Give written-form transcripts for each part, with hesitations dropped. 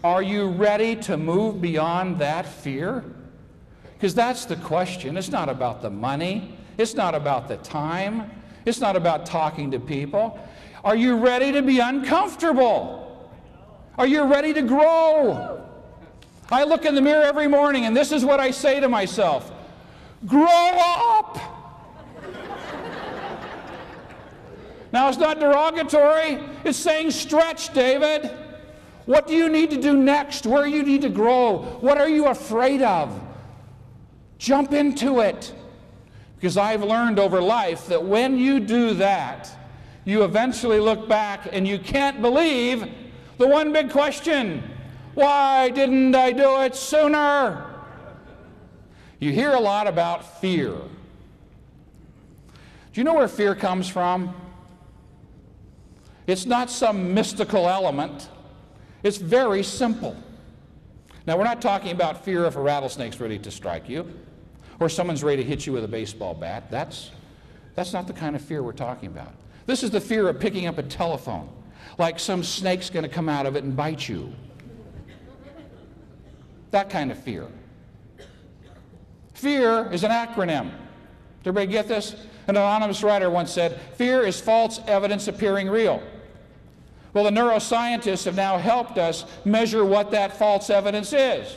Are you ready to move beyond that fear? Because that's the question. It's not about the money. It's not about the time. It's not about talking to people. Are you ready to be uncomfortable? Are you ready to grow? I look in the mirror every morning and this is what I say to myself. Grow up! Now it's not derogatory. It's saying stretch, David. What do you need to do next? Where do you need to grow? What are you afraid of? Jump into it. Because I've learned over life that when you do that, you eventually look back and you can't believe the one big question. Why didn't I do it sooner? You hear a lot about fear. Do you know where fear comes from? It's not some mystical element. It's very simple. Now, we're not talking about fear if a rattlesnake's ready to strike you or someone's ready to hit you with a baseball bat. That's not the kind of fear we're talking about. This is the fear of picking up a telephone, like some snake's going to come out of it and bite you. That kind of fear. Fear is an acronym. Does everybody get this? An anonymous writer once said, fear is false evidence appearing real. Well, the neuroscientists have now helped us measure what that false evidence is.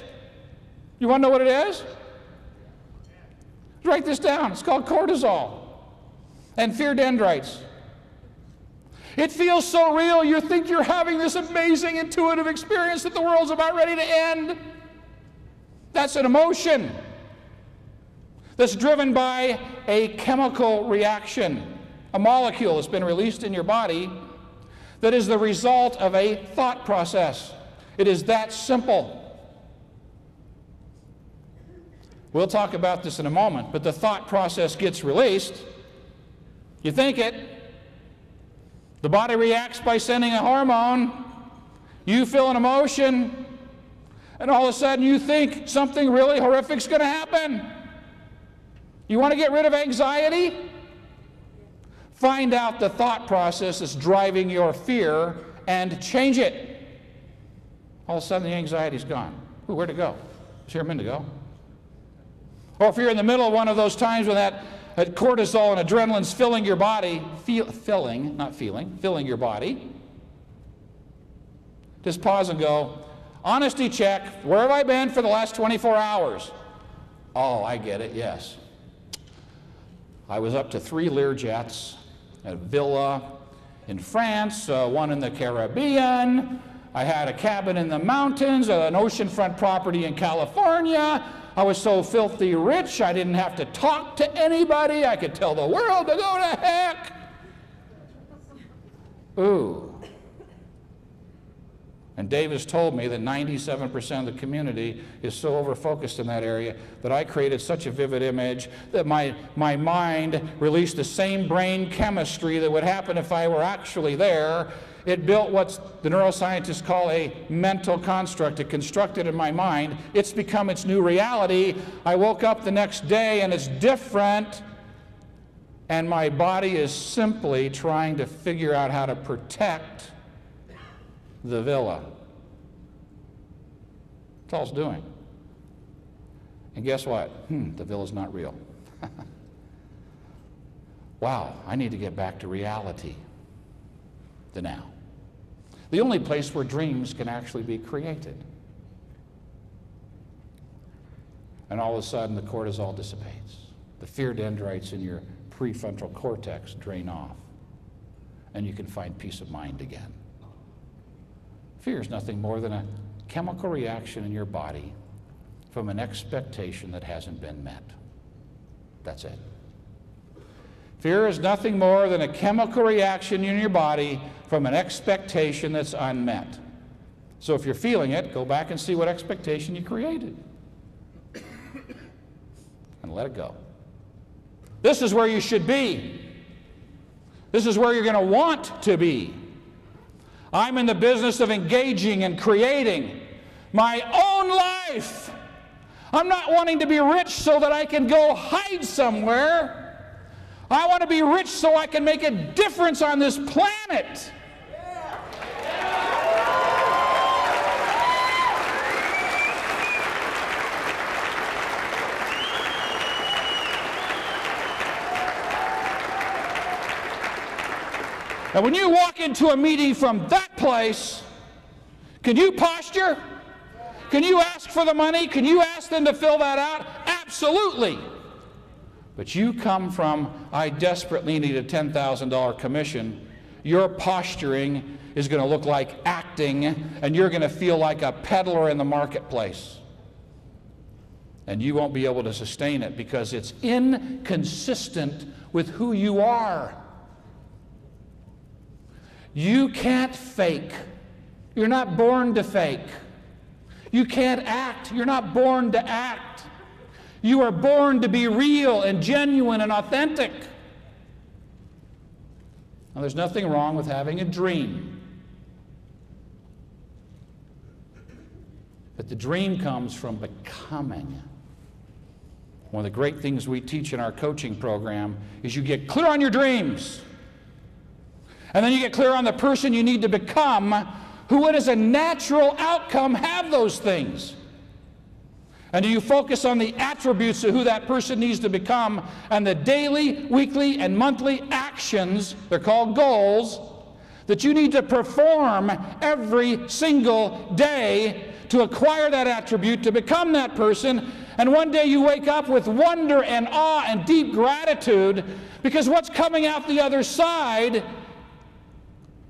You want to know what it is? Write this down. It's called cortisol and fear dendrites. It feels so real, you think you're having this amazing intuitive experience that the world's about ready to end. That's an emotion that's driven by a chemical reaction, a molecule that's been released in your body that is the result of a thought process. It is that simple. We'll talk about this in a moment, but the thought process gets released. You think it. The body reacts by sending a hormone. You feel an emotion, and all of a sudden you think something really horrific is going to happen. You want to get rid of anxiety? Find out the thought process that's driving your fear and change it. All of a sudden the anxiety's gone. Ooh, where'd it go? It's here a minute ago. Or if you're in the middle of one of those times when that cortisol and adrenaline's filling your body, filling your body, just pause and go, honesty check, where have I been for the last 24 hours? Oh, I get it, yes. I was up to 3 Learjets, a villa in France, one in the Caribbean. I had a cabin in the mountains, an oceanfront property in California. I was so filthy rich, I didn't have to talk to anybody. I could tell the world to go to heck. Ooh. And Dave has told me that 97% of the community is so over-focused in that area that I created such a vivid image that my mind released the same brain chemistry that would happen if I were actually there. It built what the neuroscientists call a mental construct. It constructed in my mind. It's become its new reality. I woke up the next day and it's different. And my body is simply trying to figure out how to protect the villa. That's all it's doing. And guess what? The villa's not real. Wow, I need to get back to reality. The now. The only place where dreams can actually be created. And all of a sudden the cortisol dissipates. The fear dendrites in your prefrontal cortex drain off. And you can find peace of mind again. Fear is nothing more than a chemical reaction in your body from an expectation that hasn't been met. That's it. Fear is nothing more than a chemical reaction in your body from an expectation that's unmet. So if you're feeling it, go back and see what expectation you created. And let it go. This is where you should be. This is where you're going to want to be. I'm in the business of engaging and creating my own life. I'm not wanting to be rich so that I can go hide somewhere. I want to be rich so I can make a difference on this planet. And when you walk into a meeting from that place, can you posture? Can you ask for the money? Can you ask them to fill that out? Absolutely. But you come from, I desperately need a $10,000 commission. Your posturing is going to look like acting, and you're going to feel like a peddler in the marketplace. And you won't be able to sustain it because it's inconsistent with who you are. You can't fake. You're not born to fake. You can't act. You're not born to act. You are born to be real and genuine and authentic. Now, there's nothing wrong with having a dream. But the dream comes from becoming. One of the great things we teach in our coaching program is you get clear on your dreams. And then you get clear on the person you need to become, who would as a natural outcome have those things. And do you focus on the attributes of who that person needs to become and the daily, weekly, and monthly actions, they're called goals, that you need to perform every single day to acquire that attribute, to become that person. And one day you wake up with wonder and awe and deep gratitude because what's coming out the other side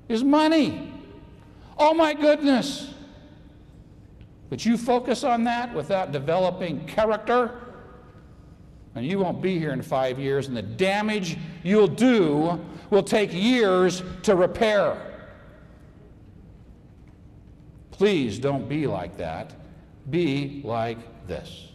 is money. Oh my goodness. But you focus on that without developing character, and you won't be here in 5 years, and the damage you'll do will take years to repair. Please don't be like that. Be like this.